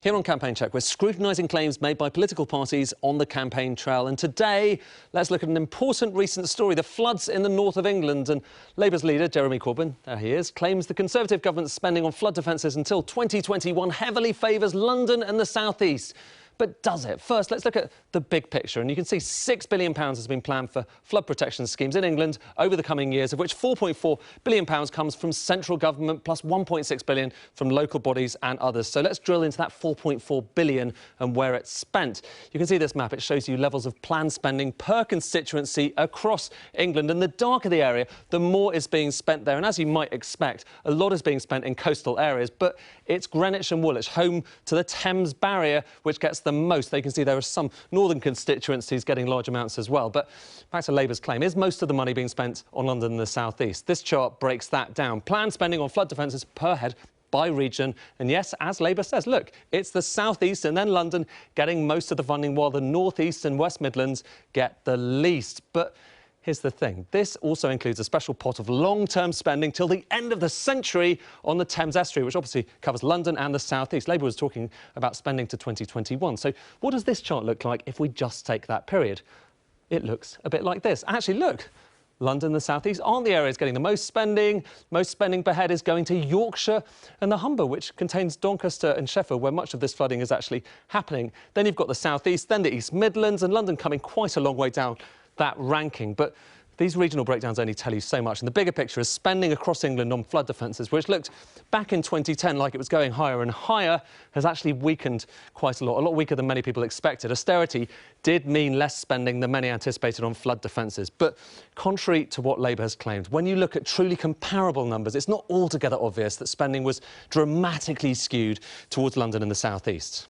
Here on Campaign Check, we're scrutinising claims made by political parties on the campaign trail. And today, let's look at an important recent story, the floods in the north of England. And Labour's leader, Jeremy Corbyn, there he is, claims the Conservative government's spending on flood defences until 2021 heavily favours London and the south east. But does it? First, let's look at the big picture. And you can see £6 billion has been planned for flood protection schemes in England over the coming years, of which £4.4 billion comes from central government, plus £1.6 billion from local bodies and others. So let's drill into that £4.4 billion and where it's spent. You can see this map. It shows you levels of planned spending per constituency across England. And the darker the area, the more is being spent there. And as you might expect, a lot is being spent in coastal areas. But it's Greenwich and Woolwich, home to the Thames barrier, which gets the most. They can see there are some northern constituencies getting large amounts as well. But back to Labour's claim, is most of the money being spent on London and the south east? This chart breaks that down. Planned spending on flood defences per head by region. And yes, as Labour says, look, it's the south east and then London getting most of the funding, while the north east and West Midlands get the least. But here's the thing. This also includes a special pot of long-term spending till the end of the century on the Thames estuary, which obviously covers London and the south east. Labour was talking about spending to 2021. So what does this chart look like if we just take that period? It looks a bit like this. Actually, look, London and the south east aren't the areas getting the most spending. Most spending per head is going to Yorkshire and the Humber, which contains Doncaster and Sheffield, where much of this flooding is actually happening. Then you've got the south east, then the East Midlands, and London coming quite a long way down that ranking. But these regional breakdowns only tell you so much. And the bigger picture is spending across England on flood defences, which looked back in 2010 like it was going higher and higher, has actually weakened quite a lot weaker than many people expected. Austerity did mean less spending than many anticipated on flood defences. But contrary to what Labour has claimed, when you look at truly comparable numbers, it's not altogether obvious that spending was dramatically skewed towards London and the south east.